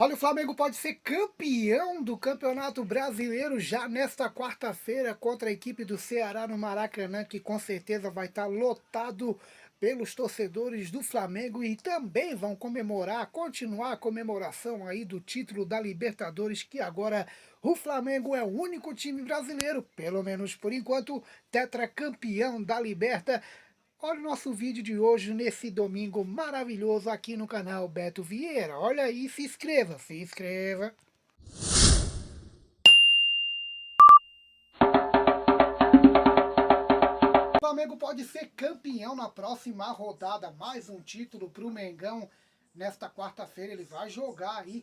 Olha, o Flamengo pode ser campeão do Campeonato Brasileiro já nesta quarta-feira contra a equipe do Ceará no Maracanã, que com certeza vai estar lotado pelos torcedores do Flamengo e também vão comemorar, continuar a comemoração aí do título da Libertadores, que agora o Flamengo é o único time brasileiro, pelo menos por enquanto, tetracampeão da Liberta. Olha o nosso vídeo de hoje nesse domingo maravilhoso aqui no canal Beto Vieira. Olha aí, se inscreva, se inscreva. O Flamengo pode ser campeão na próxima rodada. Mais um título para o Mengão. Nesta quarta-feira ele vai jogar aí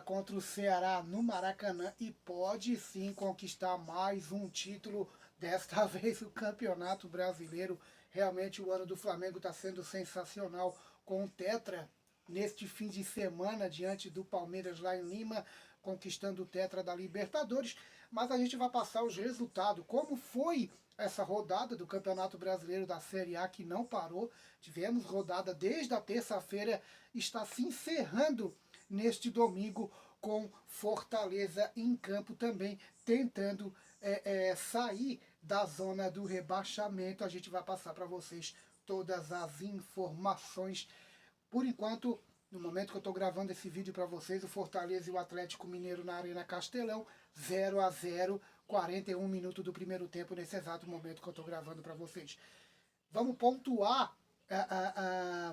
contra o Ceará no Maracanã e pode sim conquistar mais um título. Desta vez o Campeonato Brasileiro. Realmente o ano do Flamengo está sendo sensacional com o Tetra neste fim de semana diante do Palmeiras lá em Lima, conquistando o Tetra da Libertadores. Mas a gente vai passar os resultados. Como foi essa rodada do Campeonato Brasileiro da Série A que não parou? Tivemos rodada desde a terça-feira, está se encerrando neste domingo com Fortaleza em campo também, tentando sair da zona do rebaixamento. A gente vai passar para vocês todas as informações. Por enquanto, no momento que eu estou gravando esse vídeo para vocês, o Fortaleza e o Atlético Mineiro na Arena Castelão, 0-0, 41 minutos do primeiro tempo, nesse exato momento que eu estou gravando para vocês. Vamos pontuar,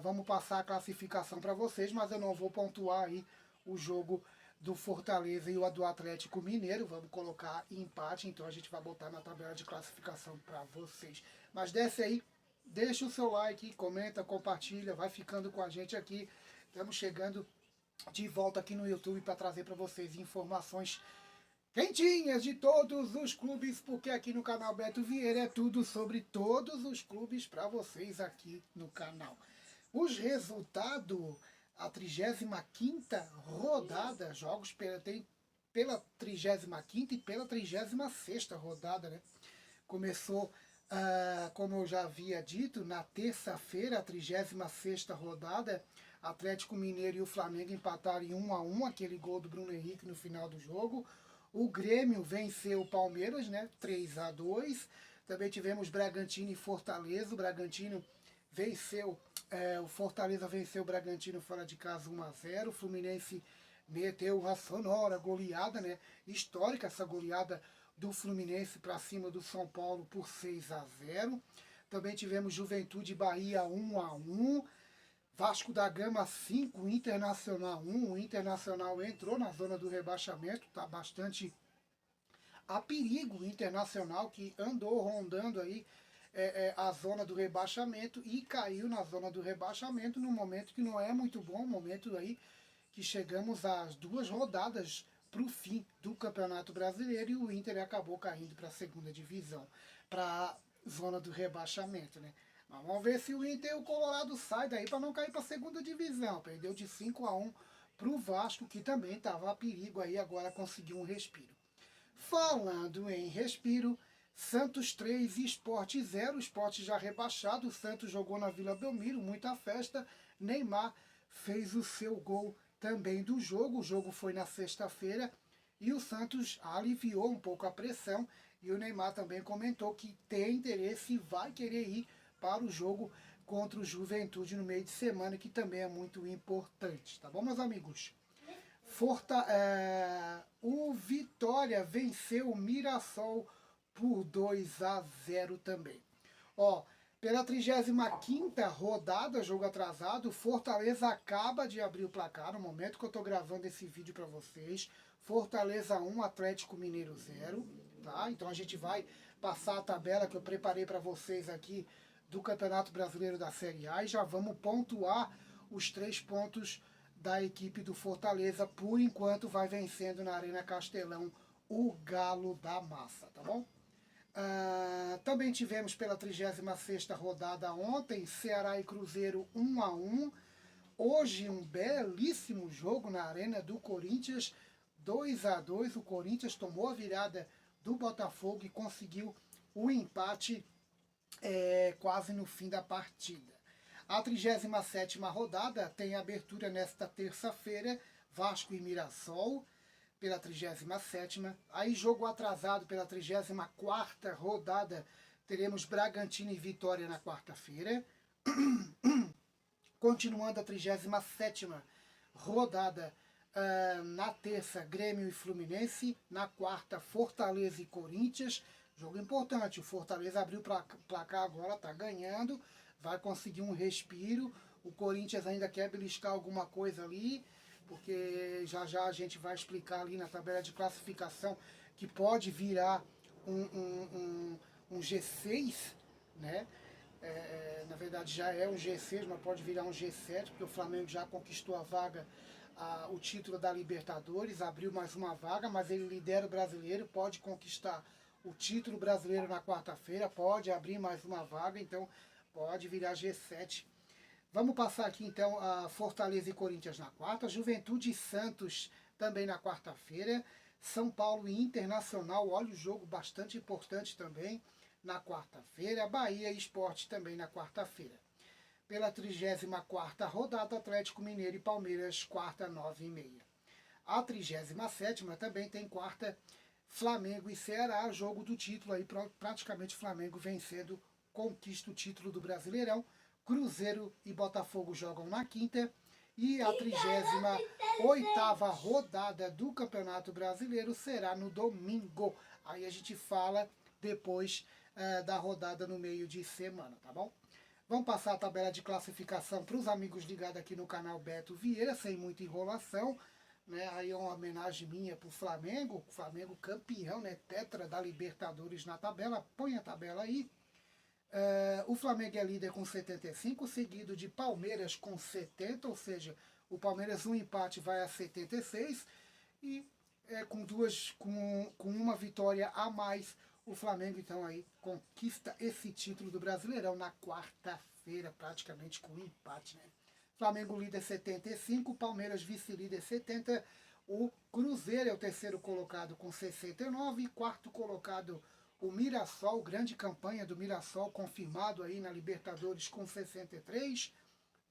vamos passar a classificação para vocês, mas eu não vou pontuar aí o jogo do Fortaleza e o do Atlético Mineiro. Vamos colocar empate, então a gente vai botar na tabela de classificação para vocês. Mas desce aí, deixa o seu like, comenta, compartilha, vai ficando com a gente aqui. Estamos chegando de volta aqui no YouTube para trazer para vocês informações quentinhas de todos os clubes, porque aqui no canal Beto Vieira é tudo sobre todos os clubes para vocês aqui no canal. Os resultados, a 35ª rodada, jogos tem pela 35ª e pela 36ª rodada, né? Começou, como eu já havia dito, na terça-feira, a 36ª rodada, Atlético Mineiro e o Flamengo empataram em 1-1, aquele gol do Bruno Henrique no final do jogo. O Grêmio venceu o Palmeiras, né, 3-2. Também tivemos Bragantino e Fortaleza. O Bragantino venceu, o Fortaleza venceu o Bragantino fora de casa 1-0. O Fluminense meteu uma sonora goleada, né, histórica essa goleada do Fluminense para cima do São Paulo por 6-0. Também tivemos Juventude e Bahia 1-1. Vasco da Gama 5, Internacional 1. O Internacional entrou na zona do rebaixamento, está bastante a perigo o Internacional, que andou rondando aí a zona do rebaixamento e caiu na zona do rebaixamento num momento que não é muito bom, momento aí que chegamos às 2 rodadas para o fim do Campeonato Brasileiro e o Inter acabou caindo para a segunda divisão, para a zona do rebaixamento, né? Mas vamos ver se o Inter e o Colorado sai daí para não cair para a segunda divisão. Perdeu de 5-1 para o Vasco, que também estava a perigo aí, agora conseguiu um respiro. Falando em respiro, Santos 3 e Sport 0. O Sport já rebaixado, o Santos jogou na Vila Belmiro, muita festa. Neymar fez o seu gol também do jogo. O jogo foi na sexta-feira e o Santos aliviou um pouco a pressão. E o Neymar também comentou que tem interesse e vai querer ir para o jogo contra o Juventude no meio de semana, que também é muito importante. Tá bom, meus amigos? O Vitória venceu o Mirassol por 2-0 também. Ó, pela 35ª rodada, jogo atrasado, Fortaleza acaba de abrir o placar no momento que eu estou gravando esse vídeo para vocês. Fortaleza 1, Atlético Mineiro 0, tá? Então a gente vai passar a tabela que eu preparei para vocês aqui do Campeonato Brasileiro da Série A e já vamos pontuar os 3 pontos da equipe do Fortaleza. Por enquanto vai vencendo na Arena Castelão o Galo da Massa, tá bom? Também tivemos pela 36ª rodada ontem, Ceará e Cruzeiro 1-1. Hoje um belíssimo jogo na Arena do Corinthians, 2-2. O Corinthians tomou a virada do Botafogo e conseguiu o empate quase no fim da partida. A 37ª rodada tem abertura nesta terça-feira. Vasco e Mirassol, pela 37ª. Aí jogo atrasado pela 34ª rodada, teremos Bragantino e Vitória na quarta-feira. Continuando a 37ª rodada, na terça, Grêmio e Fluminense. Na quarta, Fortaleza e Corinthians. Jogo importante, o Fortaleza abriu o placar agora, está ganhando, vai conseguir um respiro. O Corinthians ainda quer beliscar alguma coisa ali, porque já já a gente vai explicar ali na tabela de classificação que pode virar um G6, né? Na verdade já é um G6, mas pode virar um G7, porque o Flamengo já conquistou a vaga, o título da Libertadores, abriu mais uma vaga, mas ele lidera o brasileiro, pode conquistar o título brasileiro na quarta-feira, pode abrir mais uma vaga, então pode virar G7. Vamos passar aqui então a Fortaleza e Corinthians na quarta, Juventude e Santos também na quarta-feira, São Paulo e Internacional, olha o jogo bastante importante também na quarta-feira, Bahia e Sport também na quarta-feira. Pela 34ª rodada, Atlético Mineiro e Palmeiras, quarta, 9h30. A 37ª também tem quarta, Flamengo e Ceará, jogo do título aí, praticamente Flamengo vencendo, conquista o título do Brasileirão. Cruzeiro e Botafogo jogam na quinta. E a 38ª rodada do Campeonato Brasileiro será no domingo. Aí a gente fala depois da rodada no meio de semana, tá bom? Vamos passar a tabela de classificação para os amigos ligados aqui no canal Beto Vieira, sem muita enrolação. Né? Aí é uma homenagem minha para o Flamengo campeão, né? Tetra da Libertadores na tabela, põe a tabela aí. O Flamengo é líder com 75, seguido de Palmeiras com 70, ou seja, o Palmeiras um empate vai a 76, e com uma vitória a mais, o Flamengo então aí conquista esse título do Brasileirão na quarta-feira, praticamente com empate, né? Flamengo líder 75, Palmeiras vice-líder 70, o Cruzeiro é o terceiro colocado com 69, quarto colocado o Mirassol, grande campanha do Mirassol, confirmado aí na Libertadores com 63,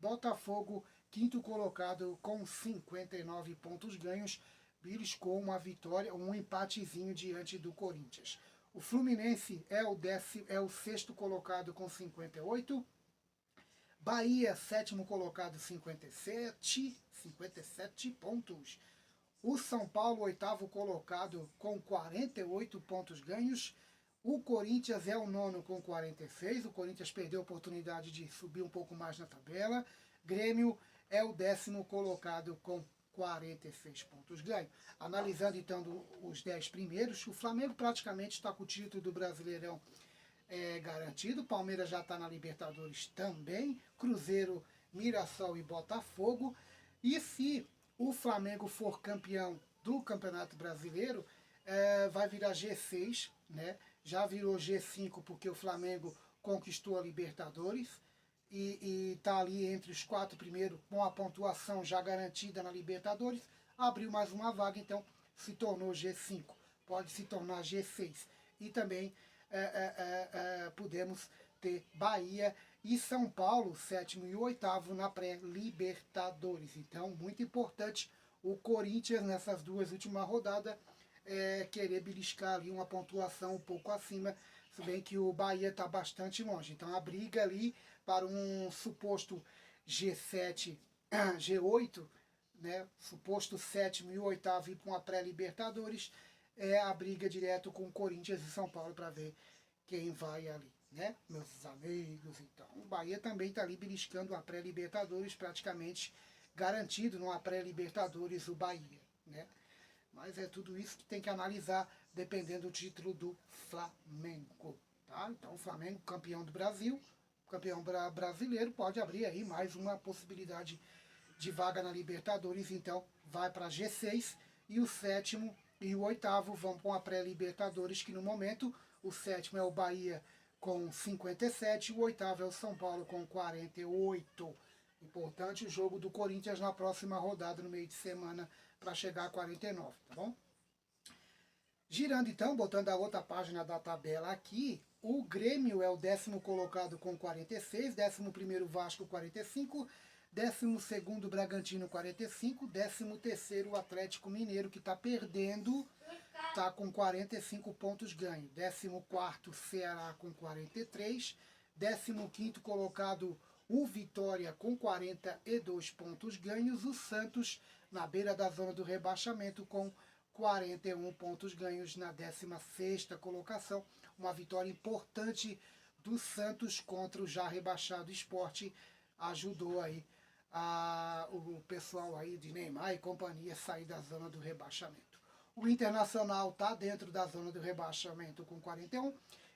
Botafogo, quinto colocado com 59 pontos ganhos, beliscou uma vitória, um empatezinho diante do Corinthians. O Fluminense é o sexto colocado com 58, Bahia, sétimo colocado, 57 pontos. O São Paulo, oitavo colocado, com 48 pontos ganhos. O Corinthians é o nono com 46. O Corinthians perdeu a oportunidade de subir um pouco mais na tabela. Grêmio é o décimo colocado com 46 pontos ganhos. Analisando então os 10 primeiros, o Flamengo praticamente está com o título do Brasileirão garantido. Palmeiras já está na Libertadores também. Cruzeiro, Mirassol e Botafogo. E se o Flamengo for campeão do Campeonato Brasileiro, vai virar G6, né? Já virou G5 porque o Flamengo conquistou a Libertadores e está ali entre os 4 primeiros com a pontuação já garantida na Libertadores. Abriu mais uma vaga, então se tornou G5. Pode se tornar G6. E também podemos ter Bahia e São Paulo, sétimo e oitavo, na pré-Libertadores. Então, muito importante o Corinthians, nessas duas últimas rodadas, querer beliscar ali uma pontuação um pouco acima, se bem que o Bahia está bastante longe. Então, a briga ali para um suposto G7, G8, né, suposto sétimo e oitavo ir para uma pré-Libertadores, é a briga direto com o Corinthians e São Paulo para ver quem vai ali, né, meus amigos. Então, o Bahia também está ali beliscando a pré-Libertadores, praticamente garantido numa pré-Libertadores o Bahia, né. Mas é tudo isso que tem que analisar, dependendo do título do Flamengo, tá? Então, o Flamengo, campeão do Brasil, campeão brasileiro, pode abrir aí mais uma possibilidade de vaga na Libertadores. Então, vai para G6, e o sétimo e o oitavo vão para a pré-Libertadores, que no momento o sétimo é o Bahia com 57, o oitavo é o São Paulo com 48. Importante o jogo do Corinthians na próxima rodada, no meio de semana, para chegar a 49, tá bom? Girando então, botando a outra página da tabela aqui, o Grêmio é o décimo colocado com 46, 11º Vasco 45, 12º Bragantino 45, 13º o Atlético Mineiro, que está perdendo, está com 45 pontos ganhos. 14º Ceará com 43, 15º colocado o Vitória com 42 pontos ganhos, o Santos na beira da zona do rebaixamento com 41 pontos ganhos na 16ª colocação. Uma vitória importante do Santos contra o já rebaixado Sport, ajudou aí o pessoal aí de Neymar e companhia sair da zona do rebaixamento. O Internacional está dentro da zona do rebaixamento com 41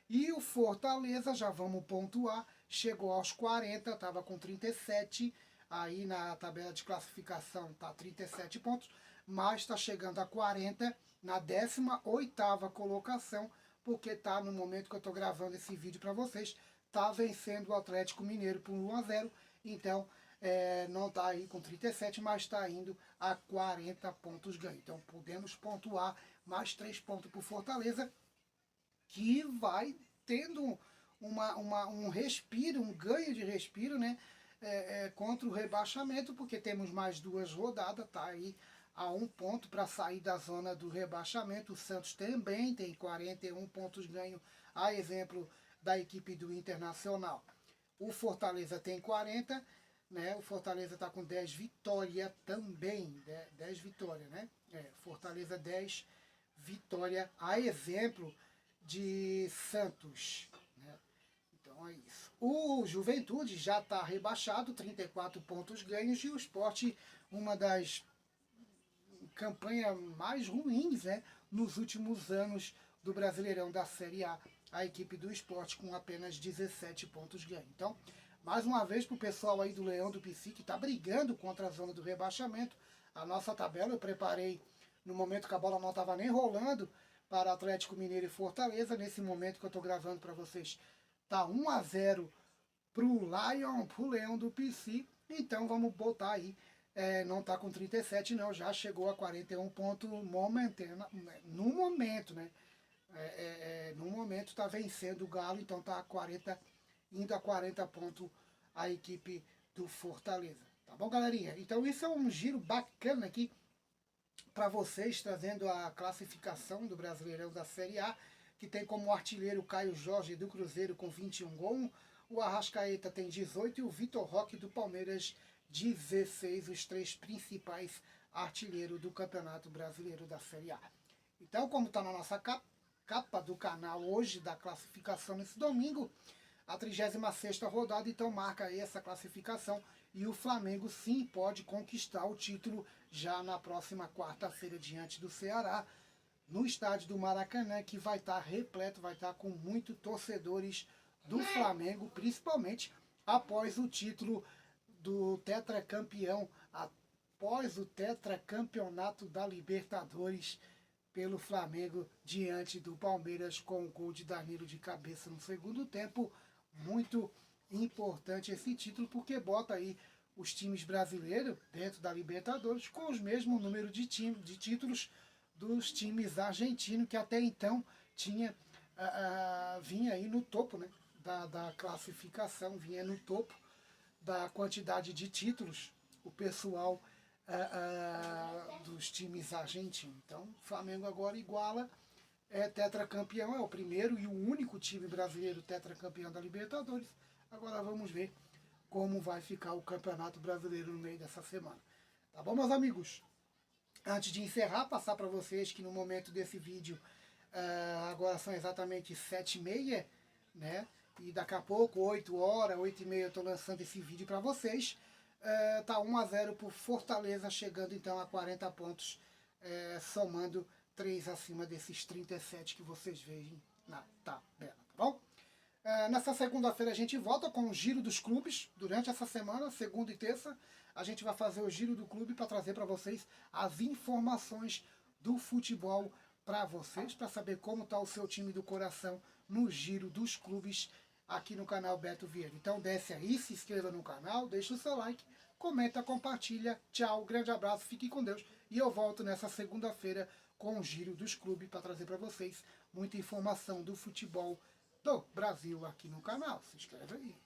e o Fortaleza, já vamos pontuar, chegou aos 40, estava com 37, aí na tabela de classificação está 37 pontos, mas está chegando a 40 na 18ª colocação, porque está no momento que eu estou gravando esse vídeo para vocês, está vencendo o Atlético Mineiro por 1-0, então não está aí com 37, mas está indo a 40 pontos ganho. Então podemos pontuar mais 3 pontos para o Fortaleza, que vai tendo um respiro, um ganho de respiro, né? Contra o rebaixamento, porque temos mais 2 rodadas, tá aí a 1 ponto para sair da zona do rebaixamento. O Santos também tem 41 pontos ganho, a exemplo da equipe do Internacional. O Fortaleza tem 40, né? O Fortaleza está com 10 vitórias também, 10 vitórias, né? Fortaleza 10 vitórias, a exemplo de Santos, né? Então é isso. O Juventude já está rebaixado, 34 pontos ganhos, e o Sport, uma das campanhas mais ruins, né, nos últimos anos do Brasileirão da Série A equipe do Sport com apenas 17 pontos ganhos. Então, mais uma vez para o pessoal aí do Leão do Pici, que está brigando contra a zona do rebaixamento, a nossa tabela eu preparei no momento que a bola não estava nem rolando para Atlético Mineiro e Fortaleza. Nesse momento que eu estou gravando para vocês, tá 1-0 para o Leão do Pici. Então vamos botar aí, não está com 37 não, já chegou a 41 pontos no momento, né? No momento está vencendo o Galo, então está a 40, indo a 40 pontos a equipe do Fortaleza. Tá bom, galerinha? Então isso é um giro bacana aqui para vocês, trazendo a classificação do Brasileirão da Série A, que tem como artilheiro o Caio Jorge do Cruzeiro com 21 gols, o Arrascaeta tem 18 e o Vitor Roque do Palmeiras 16, os 3 principais artilheiros do Campeonato Brasileiro da Série A. Então, como está na nossa capa do canal hoje, da classificação nesse domingo, a 36ª rodada, então marca aí essa classificação, e o Flamengo sim pode conquistar o título já na próxima quarta-feira diante do Ceará, no estádio do Maracanã, que vai estar repleto, vai estar com muitos torcedores do Flamengo, principalmente após o título do tetracampeão, após o tetracampeonato da Libertadores pelo Flamengo diante do Palmeiras, com o gol de Danilo de cabeça no segundo tempo. Muito importante esse título, porque bota aí os times brasileiros dentro da Libertadores com os mesmos números de títulos dos times argentinos, que até então vinha aí no topo, né, da classificação, vinha no topo da quantidade de títulos, o pessoal dos times argentinos. Então, o Flamengo agora iguala, é tetracampeão, é o primeiro e o único time brasileiro tetracampeão da Libertadores. Agora vamos ver como vai ficar o Campeonato Brasileiro no meio dessa semana. Tá bom, meus amigos? Antes de encerrar, passar para vocês que no momento desse vídeo, agora são exatamente 7h30, né? E daqui a pouco, 8 horas, 8h30, eu estou lançando esse vídeo para vocês. Tá 1-0 por Fortaleza, chegando então a 40 pontos, somando 3 acima desses 37 que vocês veem na tabela, tá bom? Nessa segunda-feira a gente volta com o giro dos clubes. Durante essa semana, segunda e terça, a gente vai fazer o giro do clube para trazer para vocês as informações do futebol para vocês, para saber como está o seu time do coração no giro dos clubes aqui no canal Beto Vieira. Então desce aí, se inscreva no canal, deixa o seu like, comenta, compartilha. Tchau, grande abraço, fique com Deus. E eu volto nessa segunda-feira com o giro dos clubes para trazer para vocês muita informação do futebol do Brasil aqui no canal. Se inscreve aí.